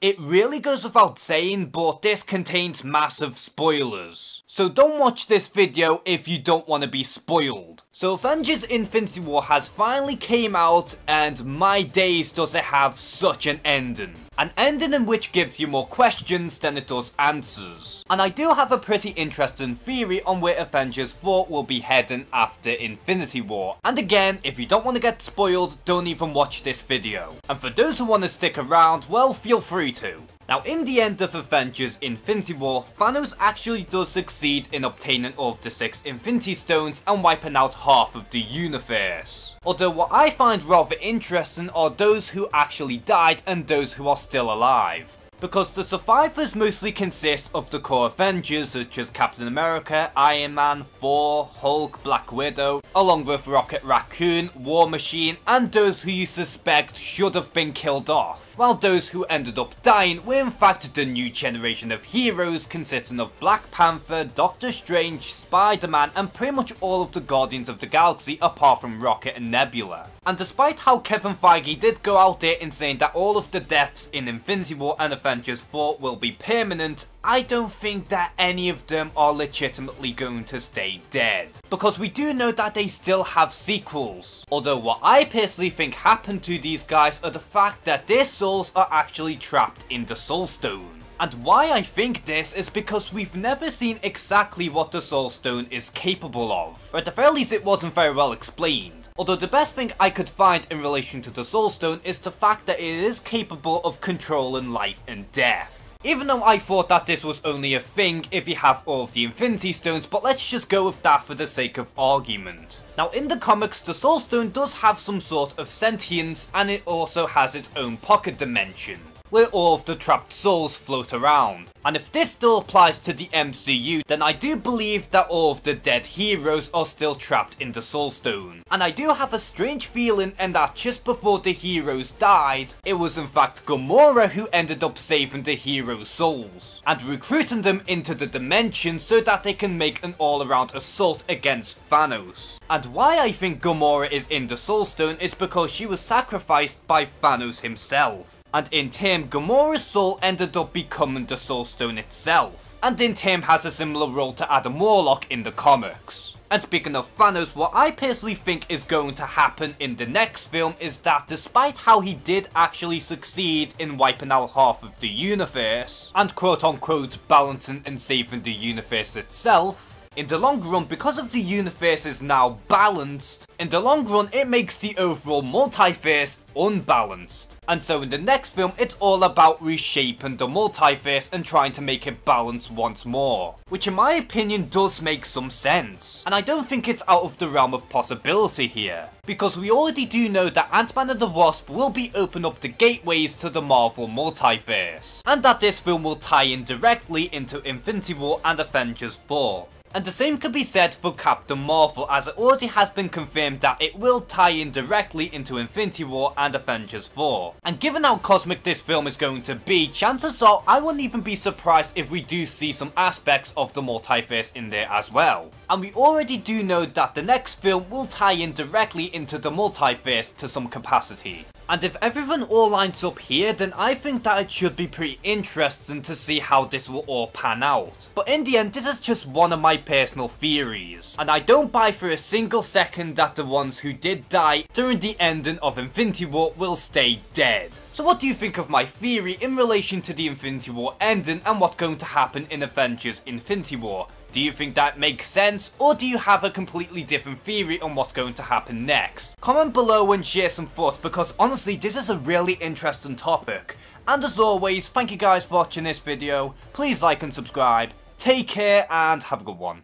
It really goes without saying, but this contains massive spoilers. So don't watch this video if you don't want to be spoiled. So Avengers Infinity War has finally came out, and my days does it have such an ending. An ending in which gives you more questions than it does answers. And I do have a pretty interesting theory on where Avengers 4 will be heading after Infinity War. And again, if you don't want to get spoiled, don't even watch this video. And for those who want to stick around, well, feel free to. Now, in the end of Avengers Infinity War, Thanos actually does succeed in obtaining all of the 6 Infinity Stones and wiping out half of the universe. Although what I find rather interesting are those who actually died and those who are still alive. Because the survivors mostly consist of the core Avengers such as Captain America, Iron Man, Thor, Hulk, Black Widow, along with Rocket Raccoon, War Machine, and those who you suspect should have been killed off. While those who ended up dying were in fact the new generation of heroes consisting of Black Panther, Doctor Strange, Spider-Man, and pretty much all of the Guardians of the Galaxy apart from Rocket and Nebula. And despite how Kevin Feige did go out there in saying that all of the deaths in Infinity War and Avengers 4 will be permanent, I don't think that any of them are legitimately going to stay dead. Because we do know that they still have sequels. Although what I personally think happened to these guys are the fact that their souls are actually trapped in the Soul Stone. And why I think this is because we've never seen exactly what the Soul Stone is capable of. Or at the very least it wasn't very well explained. Although the best thing I could find in relation to the Soul Stone is the fact that it is capable of controlling life and death. Even though I thought that this was only a thing if you have all of the Infinity Stones, but let's just go with that for the sake of argument. Now in the comics, the Soul Stone does have some sort of sentience, and it also has its own pocket dimension, where all of the trapped souls float around. And if this still applies to the MCU, then I do believe that all of the dead heroes are still trapped in the Soul Stone. And I do have a strange feeling in that just before the heroes died, it was in fact Gamora who ended up saving the heroes' souls, and recruiting them into the dimension so that they can make an all-around assault against Thanos. And why I think Gamora is in the Soul Stone is because she was sacrificed by Thanos himself. And in turn, Gamora's soul ended up becoming the Soul Stone itself. And in turn has a similar role to Adam Warlock in the comics. And speaking of Thanos, what I personally think is going to happen in the next film is that despite how he did actually succeed in wiping out half of the universe, and quote unquote balancing and saving the universe itself, in the long run, because of the universe is now balanced, in the long run it makes the overall multiverse unbalanced. And so in the next film it's all about reshaping the multiverse and trying to make it balance once more. Which in my opinion does make some sense. And I don't think it's out of the realm of possibility here. Because we already do know that Ant-Man and the Wasp will be opening up the gateways to the Marvel multiverse. And that this film will tie in directly into Infinity War and Avengers 4. And the same could be said for Captain Marvel, as it already has been confirmed that it will tie in directly into Infinity War and Avengers 4. And given how cosmic this film is going to be, chances are I wouldn't even be surprised if we do see some aspects of the multiverse in there as well. And we already do know that the next film will tie in directly into the multiverse to some capacity. And if everything all lines up here, then I think that it should be pretty interesting to see how this will all pan out. But in the end, this is just one of my personal theories. And I don't buy for a single second that the ones who did die during the ending of Infinity War will stay dead. So what do you think of my theory in relation to the Infinity War ending and what's going to happen in Avengers Infinity War? Do you think that makes sense, or do you have a completely different theory on what's going to happen next? Comment below and share some thoughts, because honestly this is a really interesting topic. And as always, thank you guys for watching this video, please like and subscribe, take care and have a good one.